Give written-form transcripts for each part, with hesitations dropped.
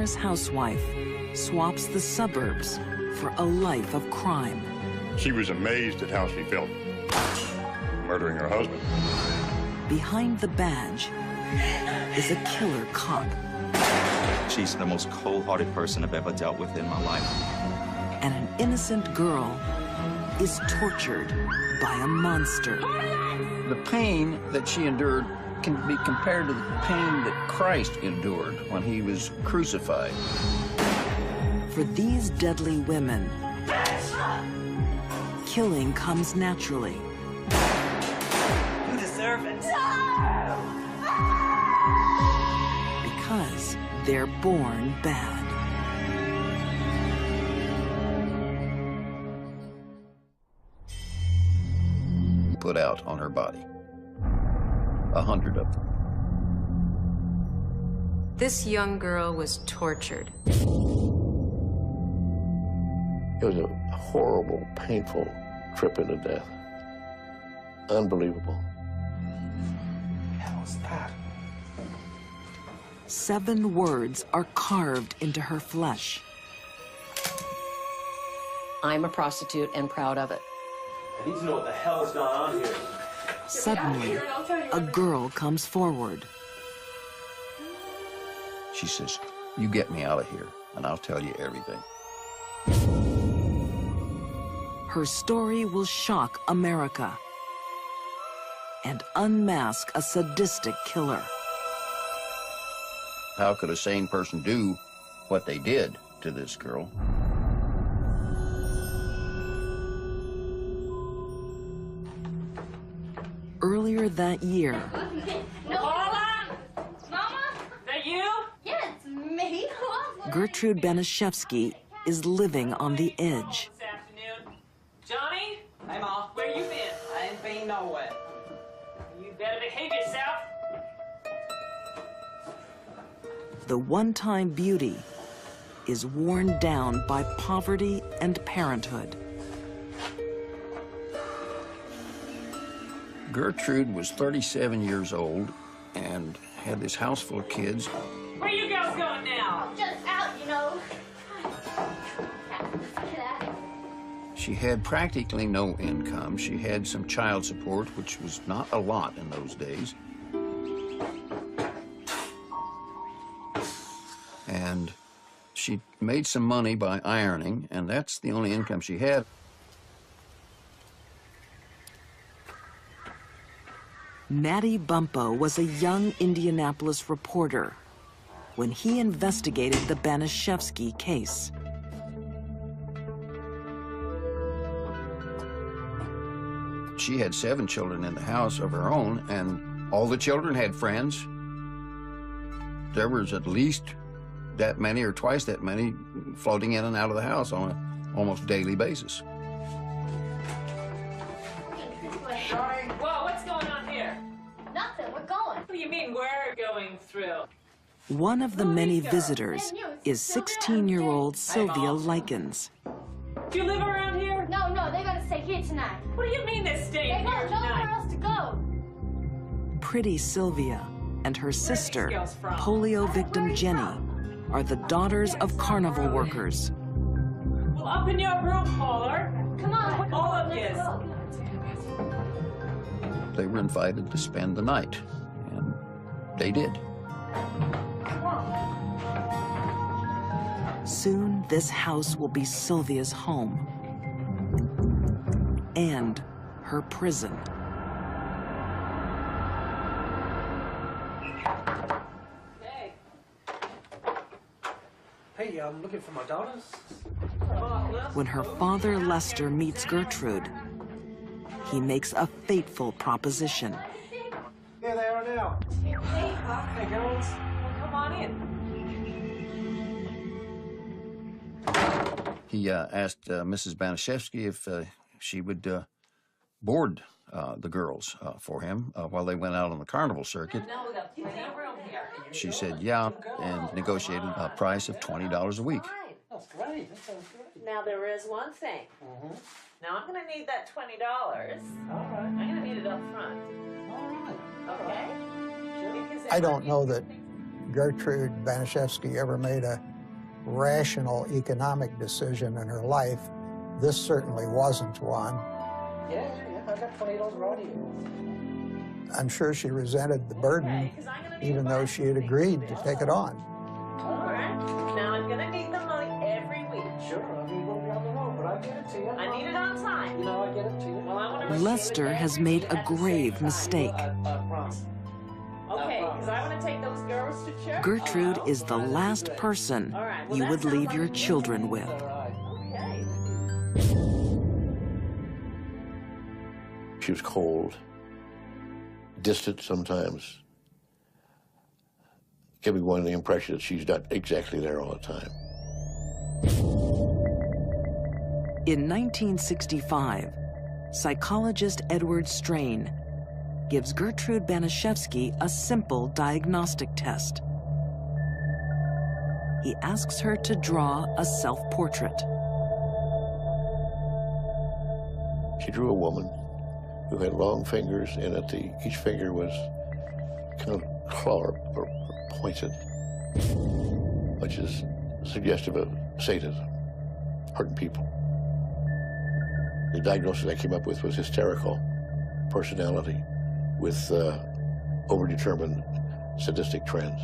glamorous housewife swaps the suburbs for a life of crime. She was amazed at how she felt murdering her husband. Behind the badge is a killer cop. She's the most cold-hearted person I've ever dealt with in my life. And an innocent girl is tortured by a monster. The pain that she endured can be compared to the pain that Christ endured when he was crucified. For these deadly women, killing comes naturally. You deserve it. Because they're born bad. Put out on her body. 100 of them. This young girl was tortured. It was a horrible, painful trip into death. Unbelievable. How was that? 7 words are carved into her flesh. I'm a prostitute and proud of it. I need to know what the hell is going on here. Suddenly, a girl comes forward. She says, "You get me out of here, and I'll tell you everything." Her story will shock America and unmask a sadistic killer. How could a sane person do what they did to this girl? Earlier that year, Paula? Mama? Is that you? Yeah, it's me. Gertrude Banaszewski is living on the edge. This afternoon. Johnny? Hey, Ma. Where you been? I ain't been nowhere. You better behave yourself. The one-time beauty is worn down by poverty and parenthood. Gertrude was 37 years old and had this house full of kids. Where you girls going now? Just out, you know. She had practically no income. She had some child support, which was not a lot in those days. And she made some money by ironing, and that's the only income she had. Matty Bumpo was a young Indianapolis reporter when he investigated the Banaszewski case. She had 7 children in the house of her own, and all the children had friends. There was at least that many or twice that many floating in and out of the house on an almost daily basis. Whoa, what's going on here? Nothing, we're going. What do you mean we're going through? One of the many visitors is 16-year-old Sylvia Likens. Do you live around here? No, they're gonna stay here tonight. What do you mean they're staying They here got nowhere tonight? else to go. Pretty Sylvia and her sister, girls from? polio victim Jenny, are the daughters of carnival workers. Well, up in your room, Paula. Come on, All of let's yous. go. They were invited to spend the night, and they did. Soon, this house will be Sylvia's home and her prison. Hey. Hey, I'm looking for my daughters. When her father, Lester, meets Gertrude, he makes a fateful proposition. Here they are now. Hey, girls. Come on in. He asked Mrs. Banaszewski if she would board the girls for him while they went out on the carnival circuit. Now we got plenty of room here. She said yeah, and negotiated a price of $20 a week. That's great. That sounds great. Now there is one thing. Now I'm going to need that $20. All right. I'm going to need it up front. All right. Okay? Sure. Because I don't know that Gertrude Banaszewski ever made a rational economic decision in her life. This certainly wasn't one. Yeah, I got 20 of those right here. I'm sure she resented the burden, even though she had agreed to take it on. All right. Now I'm gonna need the money every week. Sure, I mean, we'll be on the road, but I'll get it to you. I need it on time. You know, I get it to you. Well, I want to Lester has made a grave mistake. Promise. Okay, because I want to take those girls to church. Gertrude is the last person you would leave your children with. Okay. She was cold, distant sometimes, giving one the impression that she's not exactly there all the time. In 1965, psychologist Edward Strain gives Gertrude Banaszewski a simple diagnostic test. He asks her to draw a self-portrait. She drew a woman who had long fingers, and at each finger was kind of clawed or pointed, which is suggestive of sadism, hurting people. The diagnosis I came up with was hysterical personality with overdetermined sadistic trends.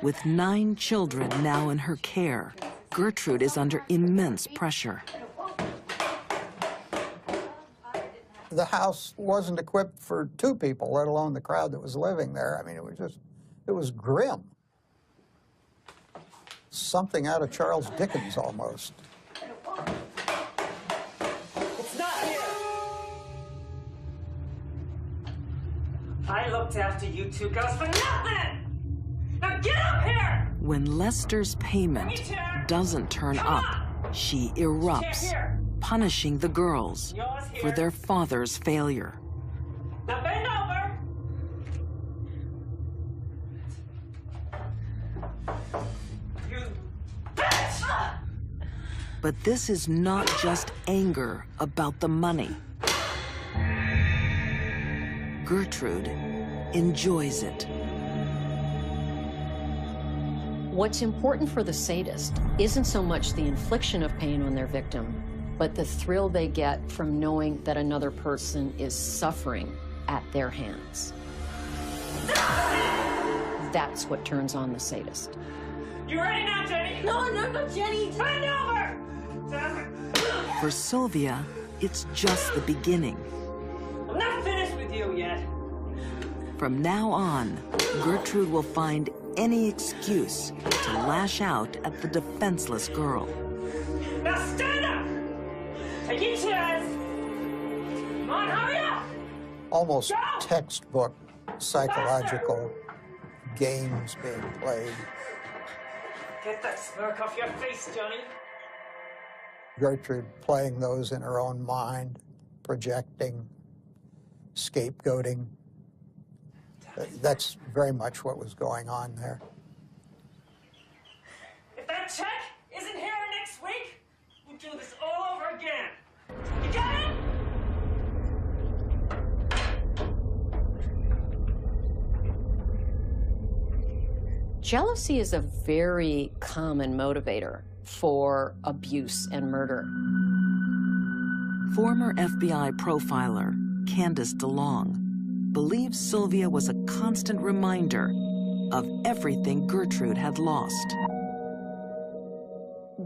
With 9 children now in her care, Gertrude is under immense pressure. The house wasn't equipped for 2 people, let alone the crowd that was living there. I mean, it was grim. Something out of Charles Dickens, almost. It's not here. I looked after you 2 girls for nothing. Now get up here. When Lester's payment doesn't turn up, she erupts, punishing the girls for their father's failure. Now bend over. You bitch! But this is not just anger about the money. Gertrude enjoys it. What's important for the sadist isn't so much the infliction of pain on their victim, but the thrill they get from knowing that another person is suffering at their hands. That's what turns on the sadist. You ready now, Jenny? No, Jenny. Bend over! For Sylvia, it's just the beginning. I'm not finished with you yet. From now on, Gertrude will find any excuse to lash out at the defenseless girl. Now stand up! Take your chairs! Come on, hurry up! Almost textbook psychological games being played. Get that smirk off your face, Johnny. Gertrude playing those in her own mind, projecting, scapegoating. That's very much what was going on there. If that check isn't here next week, we'll do this all over again. You got it? Jealousy is a very common motivator for abuse and murder. Former FBI profiler Candace DeLong believes Sylvia was a constant reminder of everything Gertrude had lost.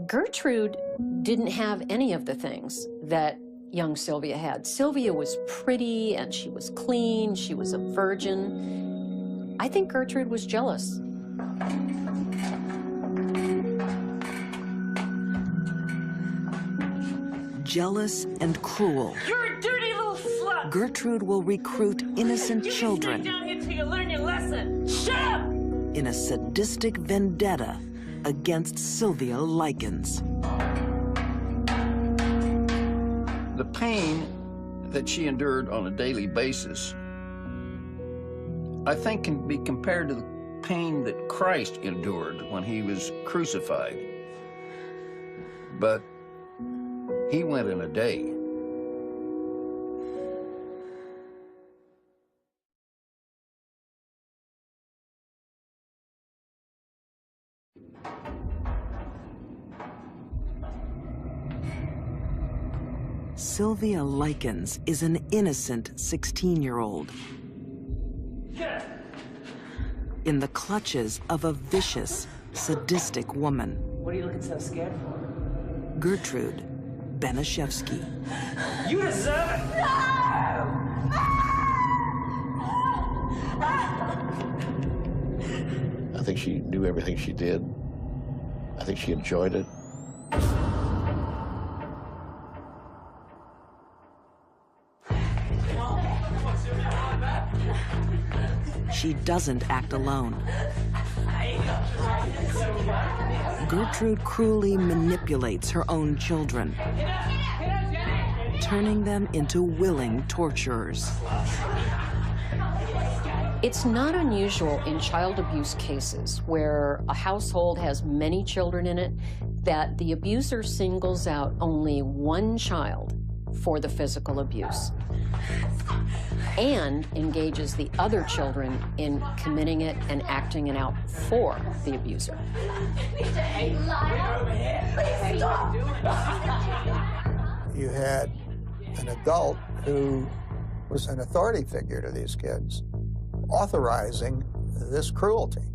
Gertrude didn't have any of the things that young Sylvia had. Sylvia was pretty and she was clean, she was a virgin. I think Gertrude was jealous. Jealous and cruel, You're a dirty little slut! Gertrude will recruit innocent You children stay down here till you learn your lesson. Shut up! in a sadistic vendetta against Sylvia Likens. The pain that she endured on a daily basis, I think, can be compared to the pain that Christ endured when he was crucified. But he went in a day. Sylvia Likens is an innocent 16-year-old in the clutches of a vicious, sadistic woman. What are you looking so scared for? Gertrude Benishevsky. You deserve it! I think she knew everything she did. I think she enjoyed it. She doesn't act alone. Gertrude cruelly manipulates her own children, turning them into willing torturers. It's not unusual in child abuse cases where a household has many children in it that the abuser singles out only one child for the physical abuse and engages the other children in committing it and acting it out for the abuser. You had an adult who was an authority figure to these kids, authorizing this cruelty.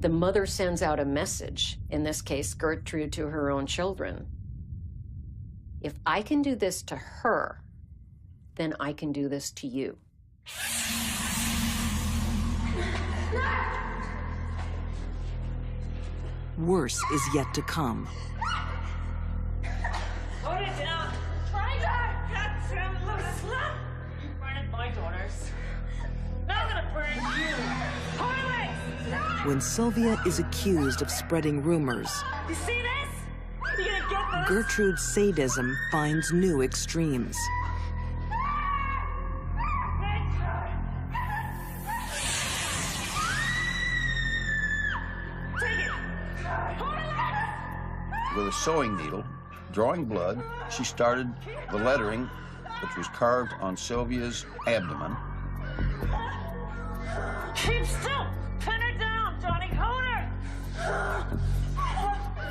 The mother sends out a message, in this case, Gertrude to her own children. If I can do this to her, then I can do this to you. Worse is yet to come. Put it down! Try that! Goddamn little slut! You burned my daughters. Now I'm gonna burn you! Toilets! When Sylvia is accused of spreading rumors, You see this? You gonna get this? Gertrude's sadism finds new extremes. With a sewing needle, drawing blood, she started the lettering, which was carved on Sylvia's abdomen. Keep still! Pin her down, Johnny! Hold her!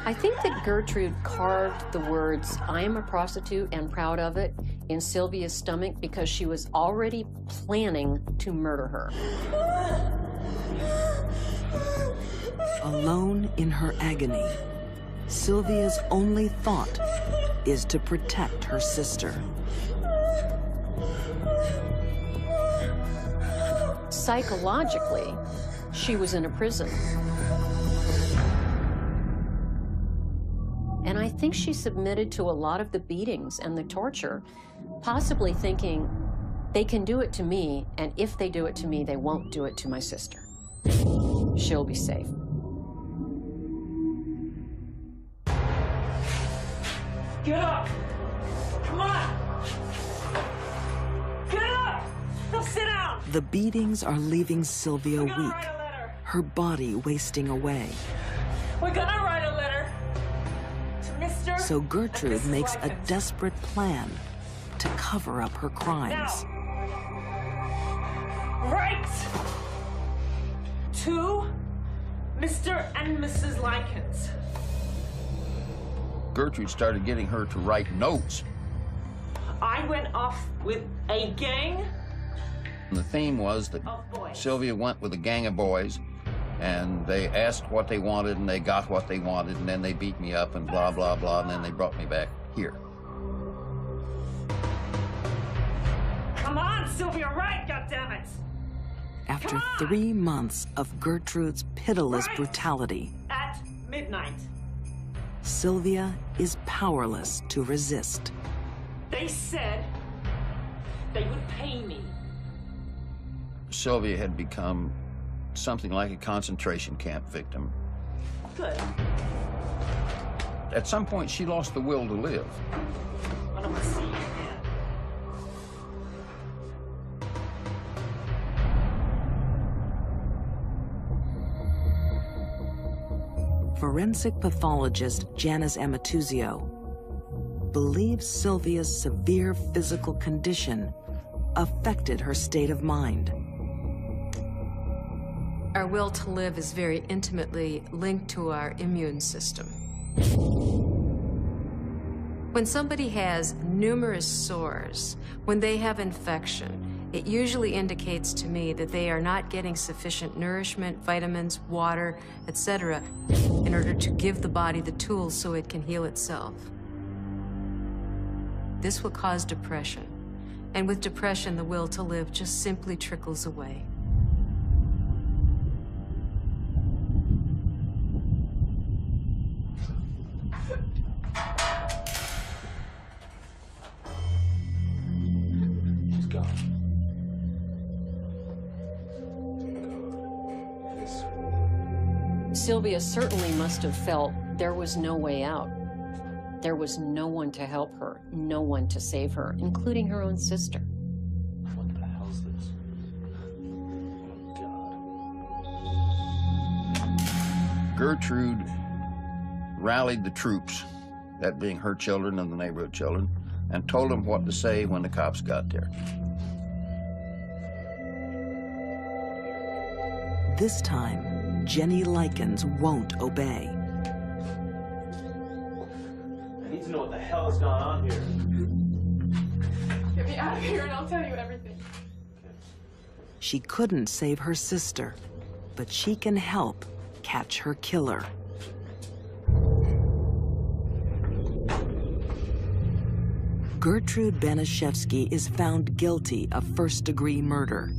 I think that Gertrude carved the words, "I am a prostitute and proud of it," in Sylvia's stomach because she was already planning to murder her. Alone in her agony, Sylvia's only thought is to protect her sister. Psychologically, she was in a prison. And I think she submitted to a lot of the beatings and the torture, possibly thinking, they can do it to me, and if they do it to me, they won't do it to my sister. She'll be safe. Get up! Come on! Get up! Now sit down! The beatings are leaving Sylvia We're gonna weak, write a letter. her body wasting away. We're gonna write a letter to Mr. So Gertrude and Mrs. makes a Likens. desperate plan to cover up her crimes. Now, write to Mr. and Mrs. Likens. Gertrude started getting her to write notes. I went off with a gang And the theme was that of boys. Sylvia went with a gang of boys, and they asked what they wanted, and they got what they wanted, and then they beat me up, and blah, blah, blah, and then they brought me back here. Come on, Sylvia, write, goddammit! After 3 months of Gertrude's pitiless brutality, At midnight. Sylvia is powerless to resist. They said they would pay me. Sylvia had become something like a concentration camp victim. Good. At some point, she lost the will to live. I don't want to see you again. Forensic pathologist Janice Amatuzio believes Sylvia's severe physical condition affected her state of mind. Our will to live is very intimately linked to our immune system. When somebody has numerous sores, when they have infection, it usually indicates to me that they are not getting sufficient nourishment, vitamins, water, etc., in order to give the body the tools so it can heal itself. This will cause depression, and with depression, the will to live just simply trickles away. She's gone. Sylvia certainly must have felt there was no way out. There was no one to help her, no one to save her, including her own sister. What the hell's this? Oh, God. Gertrude rallied the troops, that being her children and the neighborhood children, and told them what to say when the cops got there. This time, Jenny Likens won't obey. I need to know what the hell has gone on here. Get me out of here and I'll tell you everything. She couldn't save her sister, but she can help catch her killer. Gertrude Banaszewski is found guilty of first-degree murder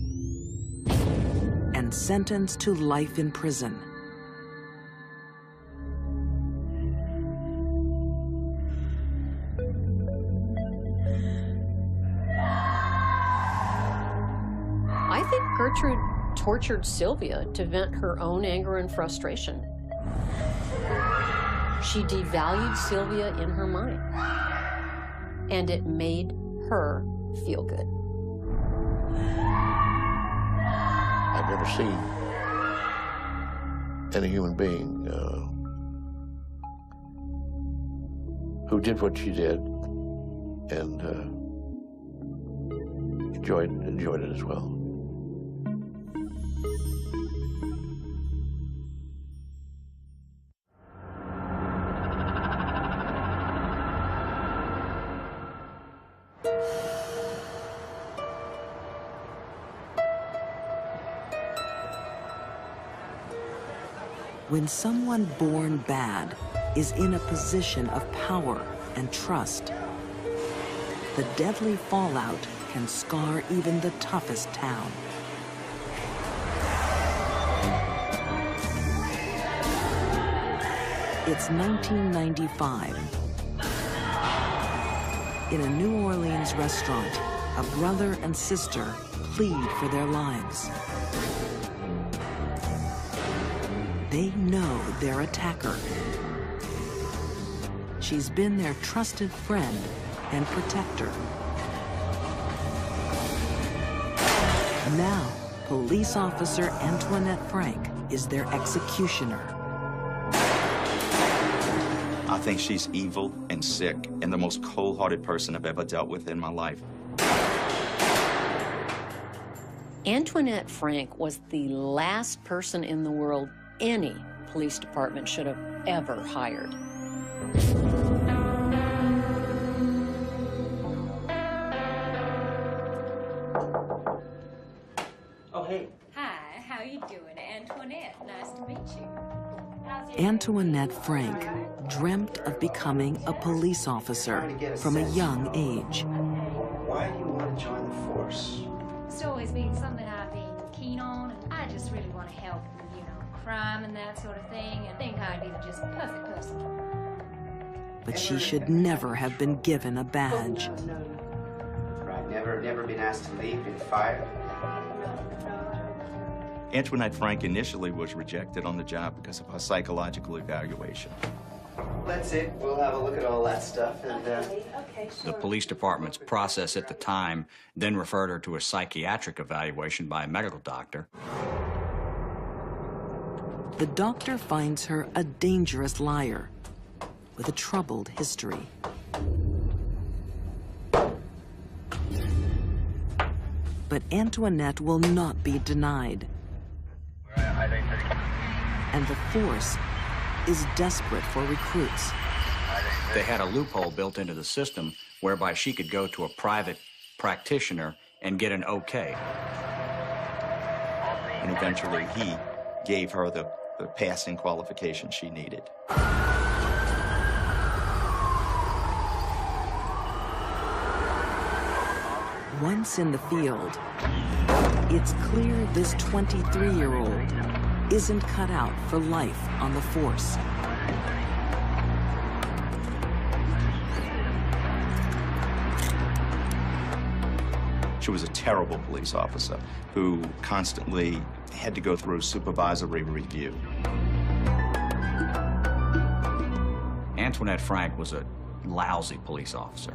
and sentenced to life in prison. I think Gertrude tortured Sylvia to vent her own anger and frustration. She devalued Sylvia in her mind, and it made her feel good. I've never seen any human being who did what she did and enjoyed it as well. When someone born bad is in a position of power and trust, the deadly fallout can scar even the toughest town. It's 1995. In a New Orleans restaurant, a brother and sister plead for their lives. They know their attacker. She's been their trusted friend and protector. Now, police officer Antoinette Frank is their executioner. I think she's evil and sick and the most cold-hearted person I've ever dealt with in my life. Antoinette Frank was the last person in the world any police department should have ever hired. Oh, hey. Hi, how you doing? Antoinette, nice to meet you. Antoinette Frank dreamt of becoming a police officer from a young age. Why do you want to join the force? It's always been something I've been keen on, and I just really want to help with, crime and that sort of thing, and think I'd be the just perfect person. But she should never have been given a badge. Right, never been asked to leave, been fired? Antoinette Frank initially was rejected on the job because of her psychological evaluation. That's it. We'll have a look at all that stuff and, The police department's process at the time then referred her to a psychiatric evaluation by a medical doctor. The doctor finds her a dangerous liar with a troubled history. But Antoinette will not be denied. And the force is desperate for recruits. They had a loophole built into the system whereby she could go to a private practitioner and get an okay. And eventually he gave her the passing qualification she needed. Once in the field, it's clear this 23-year-old isn't cut out for life on the force. She was a terrible police officer who constantly had to go through supervisory review. Antoinette Frank was a lousy police officer.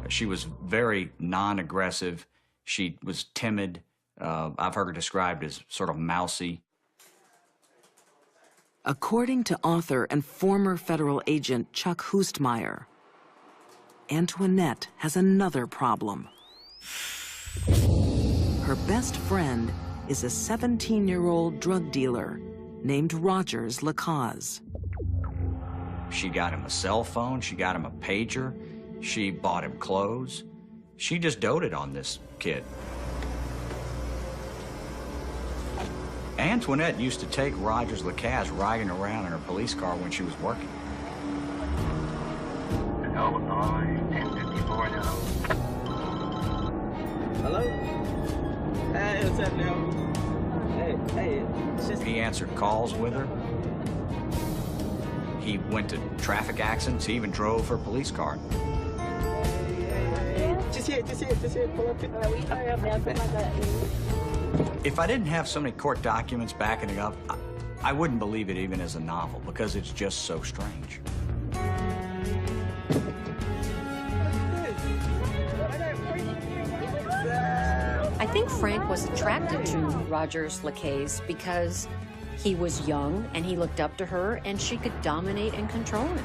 She was very non-aggressive. She was timid. I've heard her described as sort of mousy. According to author and former federal agent Chuck Hoostmeyer, Antoinette has another problem. Her best friend is a 17-year-old drug dealer named Rogers Lacaze. She got him a cell phone. She got him a pager. She bought him clothes. She just doted on this kid. Antoinette used to take Rogers Lacaze riding around in her police car when she was working. Illinois, 1054 now. Hello? Hey, what's up now? Hey, it's just... He answered calls with her. He went to traffic accidents. He even drove her police car. Just here, pull up. Hurry up now, something like that. If I didn't have so many court documents backing it up, I wouldn't believe it even as a novel because it's just so strange. I think Frank was attracted to Rogers Lacaze because he was young and he looked up to her and she could dominate and control him.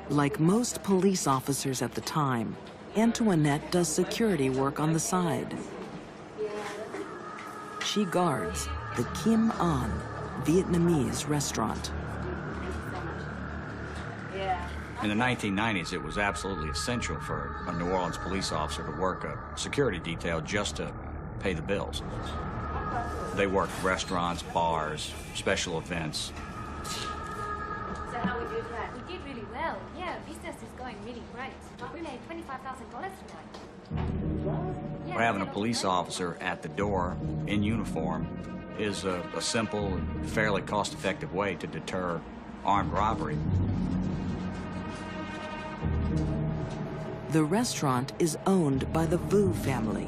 Like most police officers at the time, Antoinette does security work on the side. She guards the Kim An Vietnamese restaurant. In the 1990s, it was absolutely essential for a New Orleans police officer to work a security detail just to pay the bills. They worked restaurants, bars, special events. So how we do that? We did really well. Yeah, business is going really great. We made $25,000 tonight. But having a police officer at the door in uniform is a simple and fairly cost-effective way to deter armed robbery. The restaurant is owned by the Vu family.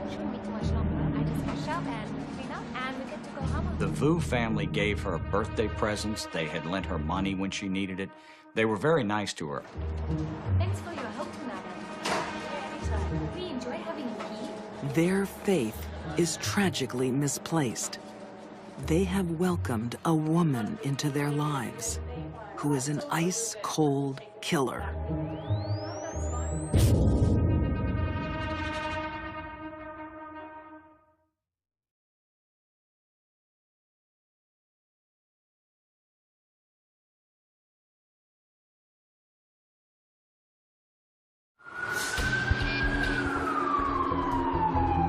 Shouldn't be too much longer. I just finish up and clean up and we get to go home. The Vu family gave her birthday presents. They had lent her money when she needed it. They were very nice to her. Thanks for your help, madam. We enjoy having you here. Their faith is tragically misplaced. They have welcomed a woman into their lives who is an ice-cold killer.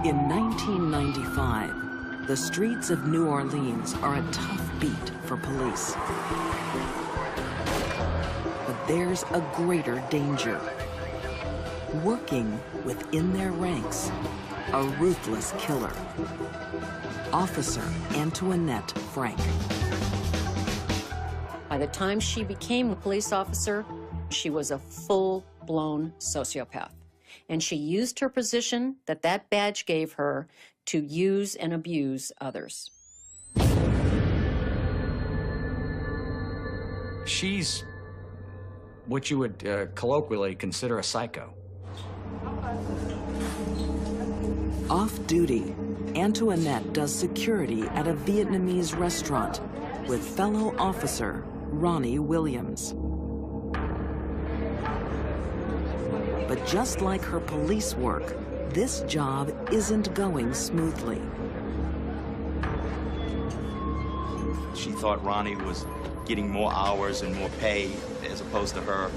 In 1995, the streets of New Orleans are a tough beat for police. But there's a greater danger. Working within their ranks, a ruthless killer. Officer Antoinette Frank. By the time she became a police officer, she was a full-blown sociopath. And she used her position that badge gave her to use and abuse others. She's what you would colloquially consider a psycho. Off-duty, Antoinette does security at a Vietnamese restaurant with fellow officer Ronnie Williams. But just like her police work, this job isn't going smoothly. She thought Ronnie was getting more hours and more pay as opposed to her.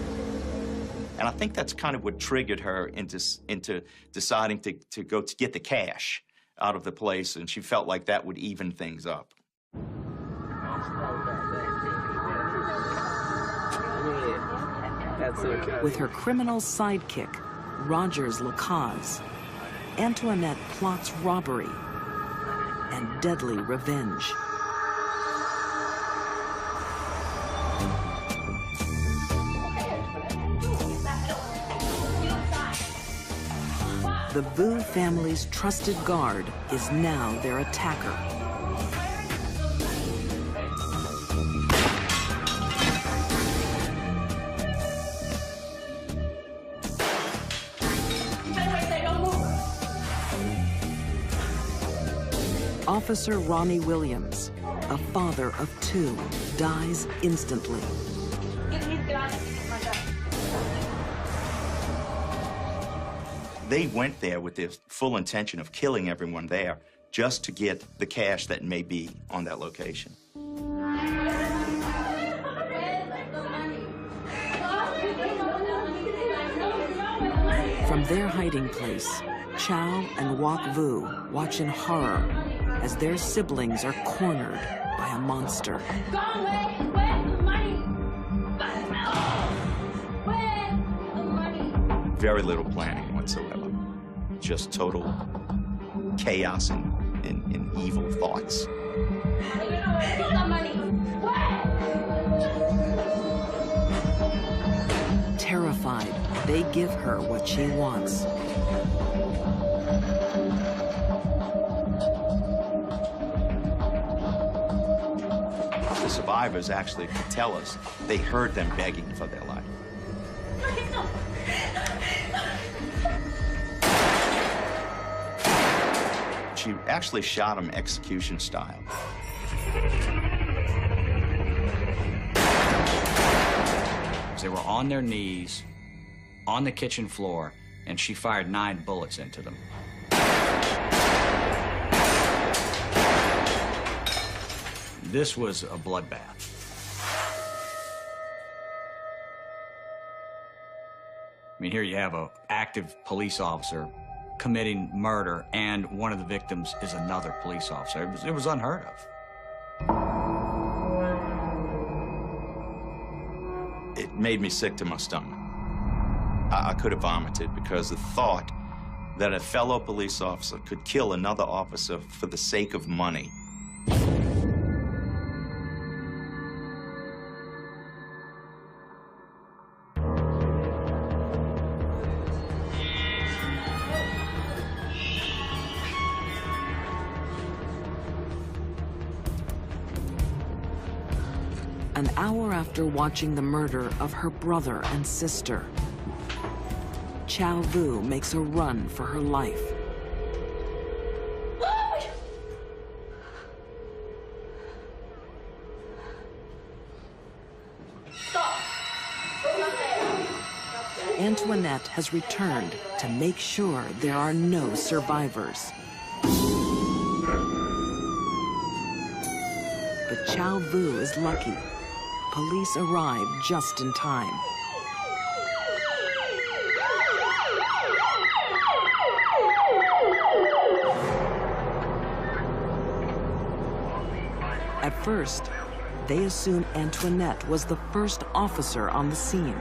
And I think that's kind of what triggered her into deciding to go to get the cash out of the place, and she felt like that would even things up. With her criminal sidekick, Rogers Lacaze, Antoinette plots robbery and deadly revenge. The Vu family's trusted guard is now their attacker. Officer Ronnie Williams, a father of 2, dies instantly. They went there with the full intention of killing everyone there just to get the cash that may be on that location. From their hiding place, Chow and Wok Vu watch in horror as their siblings are cornered by a monster. Very little planning whatsoever. Just total chaos and evil thoughts. Terrified, they give her what she wants. The survivors actually could tell us they heard them begging for their life. She actually shot him execution style. They were on their knees, on the kitchen floor, and she fired 9 bullets into them. This was a bloodbath. I mean, here you have an active police officer committing murder, and one of the victims is another police officer. It was unheard of. It made me sick to my stomach. I could have vomited because the thought that a fellow police officer could kill another officer for the sake of money. An hour after watching the murder of her brother and sister, Chow Vu makes a run for her life. Antoinette has returned to make sure there are no survivors. But Chow Vu is lucky. Police arrive just in time. At first, they assume Antoinette was the first officer on the scene.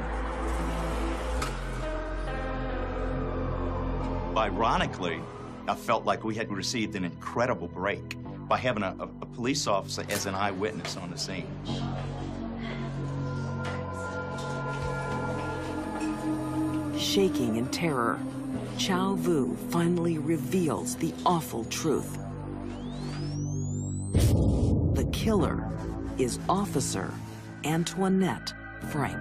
Ironically, I felt like we had received an incredible break by having a police officer as an eyewitness on the scene. Shaking in terror, Chow Vu finally reveals the awful truth. The killer is Officer Antoinette Frank.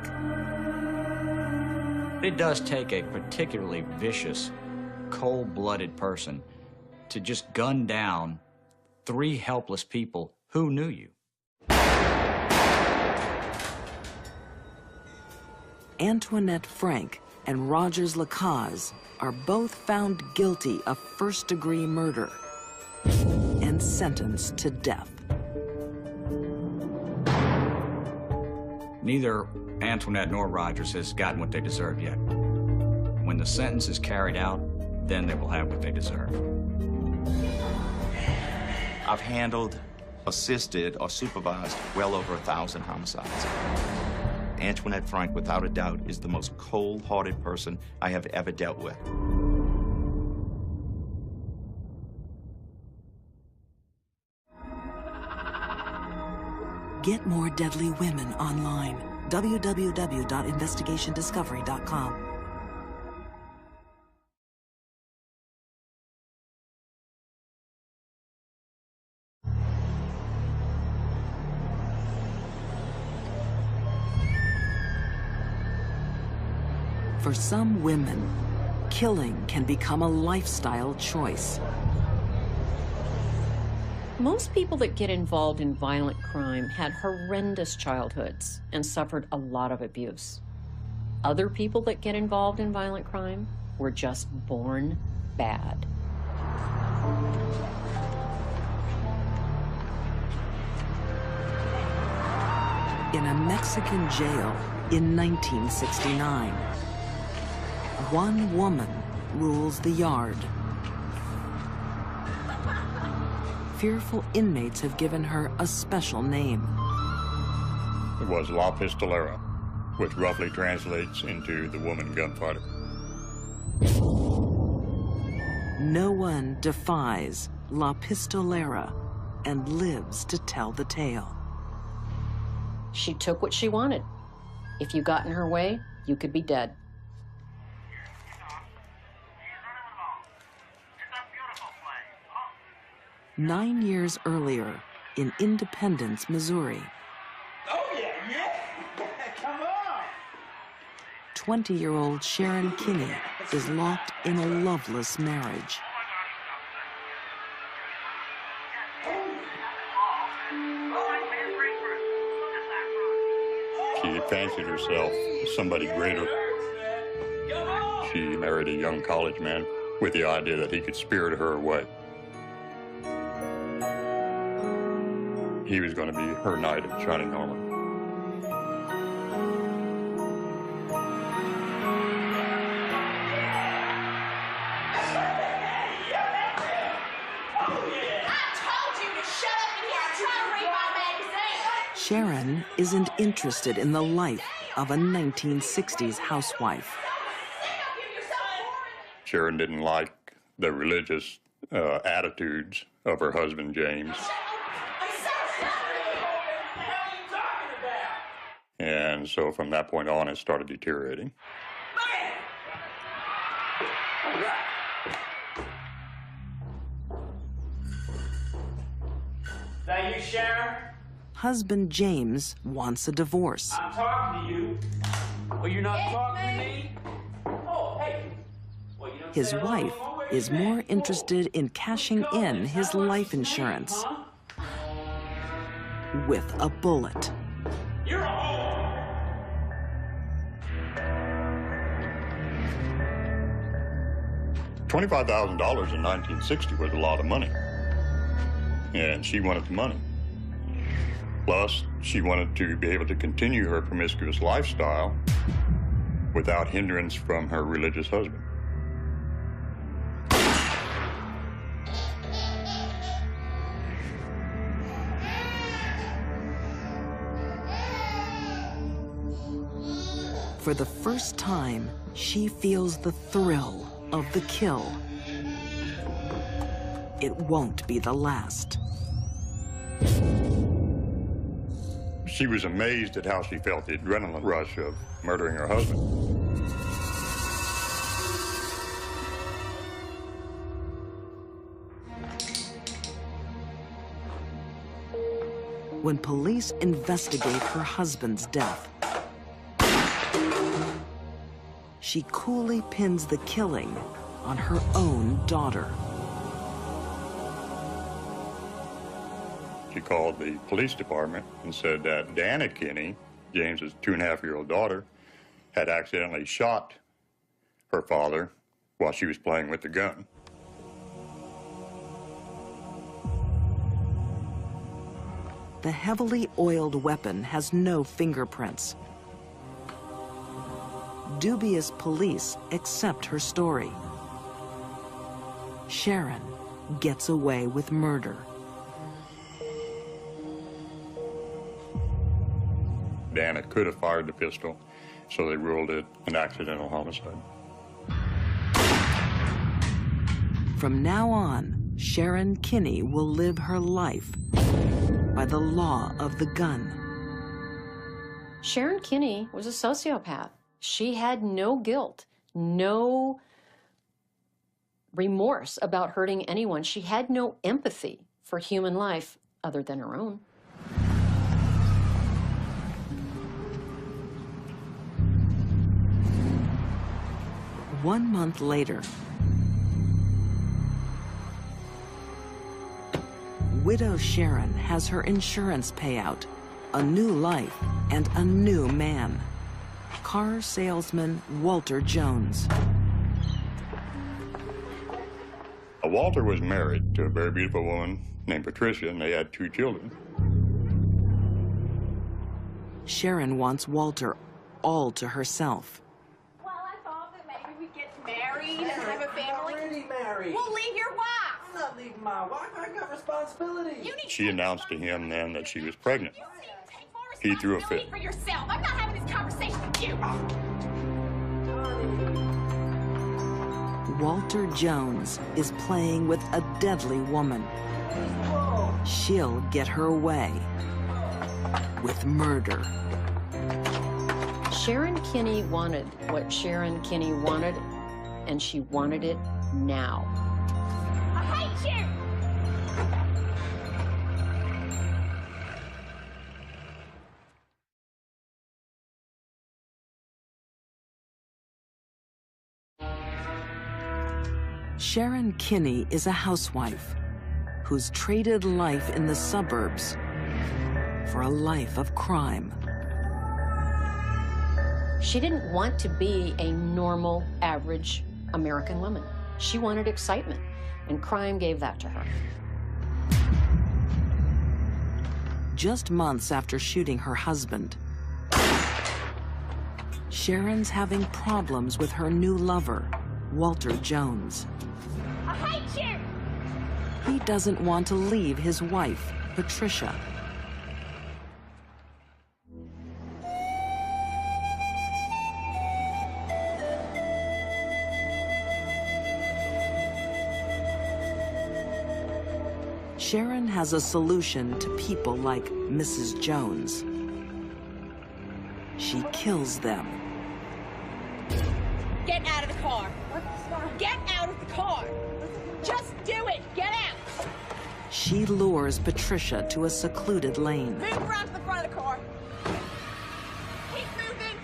It does take a particularly vicious, cold-blooded person to just gun down 3 helpless people who knew you. Antoinette Frank and Rogers Lacaze are both found guilty of first-degree murder and sentenced to death. Neither Antoinette nor Rogers has gotten what they deserve yet. When the sentence is carried out, then they will have what they deserve. I've handled, assisted, or supervised well over 1,000 homicides. Antoinette Frank, without a doubt, is the most cold-hearted person I have ever dealt with. Get more deadly women online. www.investigationdiscovery.com. For some women, killing can become a lifestyle choice. Most people that get involved in violent crime had horrendous childhoods and suffered a lot of abuse. Other people that get involved in violent crime were just born bad. In a Mexican jail in 1969, one woman rules the yard. Fearful inmates have given her a special name. It was La Pistolera, which roughly translates into the woman gunfighter. No one defies La Pistolera and lives to tell the tale. She took what she wanted. If you got in her way, you could be dead. Nine years earlier, in Independence, Missouri, Oh, yeah. Come on. 20-year-old Sharon Kinney is locked in a loveless marriage. She fancied herself somebody greater. She married a young college man with the idea that he could spirit her away. He was going to be her knight in shining armor. Sharon isn't interested in the life of a 1960s housewife. Sharon didn't like the religious attitudes of her husband, James. And so from that point on, it started deteriorating. Is that you, Sharon? Husband James wants a divorce. I'm talking to you. Well, you're not talking to me? Oh, hey. Well, you don't His say hello wife anymore? Wait a is minute. more interested in cashing in his life insurance with a bullet. You're a whore. $25,000 in 1960 was a lot of money. And she wanted the money. Plus, she wanted to be able to continue her promiscuous lifestyle without hindrance from her religious husband. For the first time, she feels the thrill of the kill. It won't be the last. She was amazed at how she felt the adrenaline rush of murdering her husband. When police investigate her husband's death, she coolly pins the killing on her own daughter. She called the police department and said that Dana Kinney, James's 2.5-year-old daughter, had accidentally shot her father while she was playing with the gun. The heavily oiled weapon has no fingerprints. Dubious police accept her story. Sharon gets away with murder. Dana could have fired the pistol, so they ruled it an accidental homicide. From now on, Sharon Kinney will live her life by the law of the gun. Sharon Kinney was a sociopath. She had no guilt, no remorse about hurting anyone. She had no empathy for human life other than her own. One month later, widow Sharon has her insurance payout, a new life, and a new man. Car salesman Walter Jones. Walter was married to a very beautiful woman named Patricia, and they had 2 children. Sharon wants Walter all to herself. Well, I thought that maybe we'd get married and have a family. I'm already married. Well, leave your wife. I'm not leaving my wife. I got responsibilities. She announced to him then that she was pregnant. He threw a fit. For yourself. I'm not having this conversation with you. Walter Jones is playing with a deadly woman. She'll get her way with murder. Sharon Kinney wanted what Sharon Kinney wanted, and she wanted it now. I hate you. Sharon Kinney is a housewife who's traded life in the suburbs for a life of crime. She didn't want to be a normal, average American woman. She wanted excitement, and crime gave that to her. Just months after shooting her husband, Sharon's having problems with her new lover, Walter Jones. I hate you. He doesn't want to leave his wife, Patricia. Sharon has a solution to people like Mrs. Jones. She kills them. Get out of the car. Get out of the car. Just do it. Get out. She lures Patricia to a secluded lane. Move around to the front of the car. Keep moving.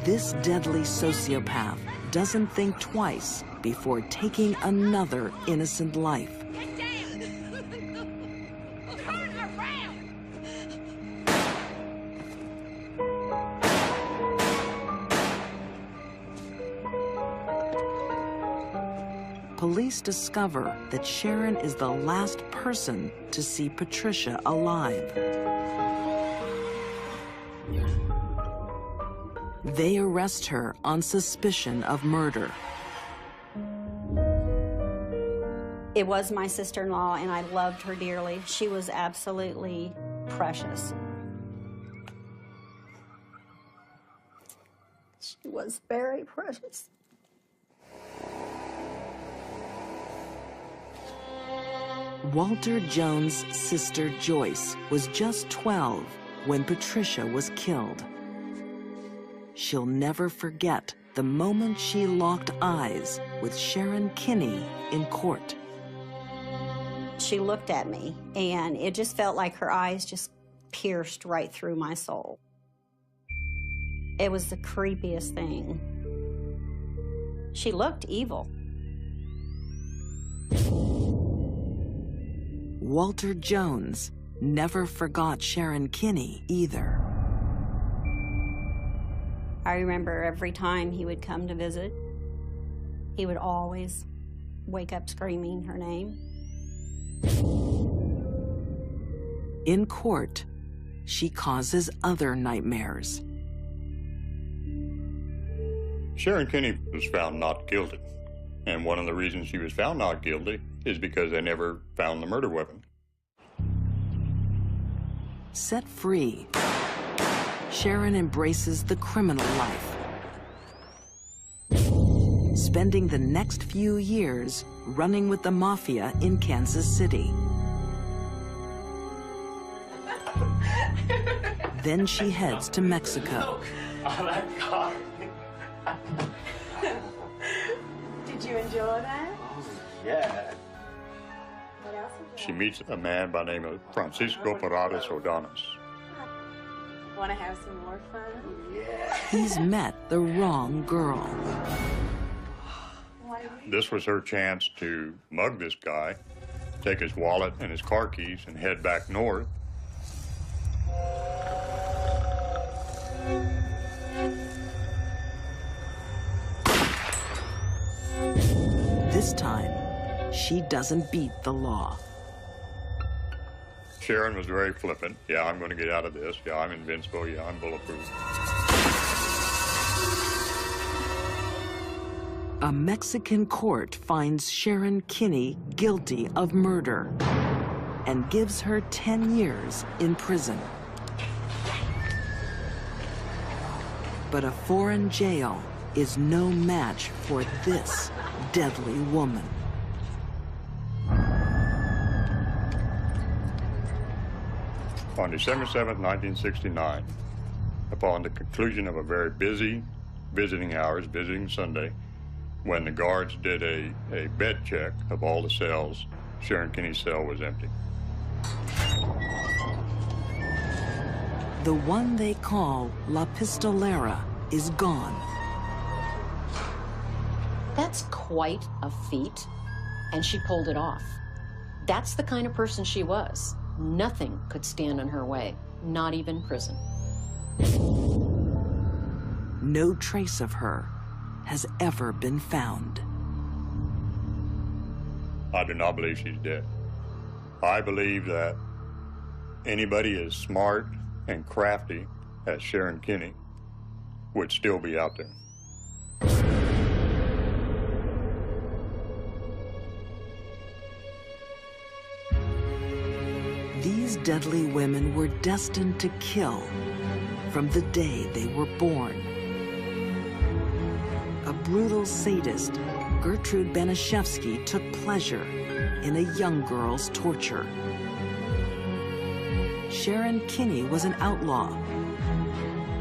This deadly sociopath doesn't think twice before taking another innocent life. Get down. Turn around. Police discover that Sharon is the last person to see Patricia alive. They arrest her on suspicion of murder. It was my sister-in-law, and I loved her dearly. She was absolutely precious. She was very precious. Walter Jones' sister Joyce was just 12 when Patricia was killed. She'll never forget the moment she locked eyes with Sharon Kinney in court. She looked at me, and it just felt like her eyes just pierced right through my soul. It was the creepiest thing. She looked evil. Walter Jones never forgot Sharon Kinney either. I remember every time he would come to visit, he would always wake up screaming her name. In court, she causes other nightmares. Sharon Kinney was found not guilty. And one of the reasons she was found not guilty is because they never found the murder weapon. Set free, Sharon embraces the criminal life, spending the next few years running with the mafia in Kansas City. Then she heads to Mexico. Oh, that car. Did you enjoy that? Yeah. What else was She meets a man by the name of Francisco Paredes Ordonez. Want to have some more fun? Yeah. He's met the wrong girl. This was her chance to mug this guy, take his wallet and his car keys, and head back north. This time, she doesn't beat the law. Sharon was very flippant. Yeah, I'm going to get out of this. Yeah, I'm invincible. Yeah, I'm bulletproof. A Mexican court finds Sharon Kinney guilty of murder and gives her 10 years in prison. But a foreign jail is no match for this deadly woman. On December 7th, 1969, upon the conclusion of a very busy visiting hours, visiting Sunday, when the guards did a bed check of all the cells, Sharon Kinney's cell was empty. The one they call La Pistolera is gone. That's quite a feat, and she pulled it off. That's the kind of person she was. Nothing could stand in her way, not even prison. No trace of her has ever been found. I do not believe she's dead. I believe that anybody as smart and crafty as Sharon Kinney would still be out there. These deadly women were destined to kill from the day they were born. A brutal sadist, Gertrude Banaszewski, took pleasure in a young girl's torture. Sharon Kinney was an outlaw,